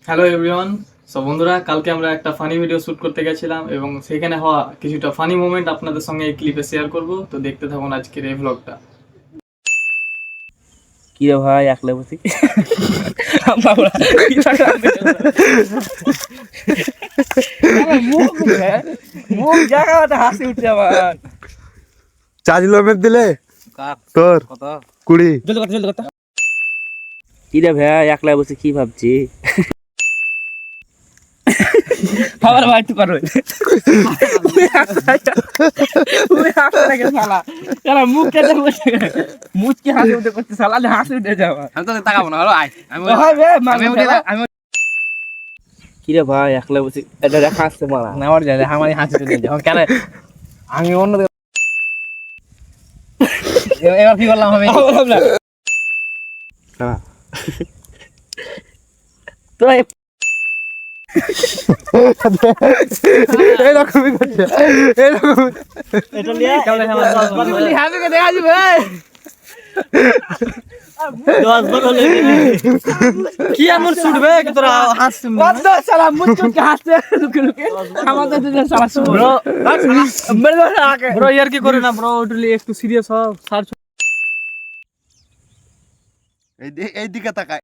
Hello everyone. So বন্ধুরা, কালকে আমরা একটা ফানি ভিডিও শ্যুট করতে গেছিলাম এবং সেখানে হওয়া কিছুটা ফানি মোমেন্ট আপনাদের সঙ্গে এই ক্লিপে শেয়ার করব। তো দেখতে থাকুন আজকের এই ভ্লগটা। কি রে ভাই একলা বসে মুখ জায়গাটা হাসি উঠছে আমার। চার্জ দিলে তোর কত 20। জলদি কত কি রে ভাই একলা বসে কি ভাবছি? খাবার ভাই তুই করো মুখ কেটে বসে মুচকি হাসি উঠে করতে সালা হাসি উঠে যাওয়া। আমি তো তাকাবো না, হলো আয় কি রে ভাই একলা বসে এটা দেখা আসছে মারা না আমার যায় আমার হাসি উঠে যায় কেন আমি অন্য এবার কি করলাম আমি তো এরকমই করছে, এরকম। দেখা যাবে কি এমন ছুটবে তোরা হাসছিস? ব্রো ইয়ার কি করে না ব্রো, একটু সিরিয়াস হও। এই দিকে তাকায়।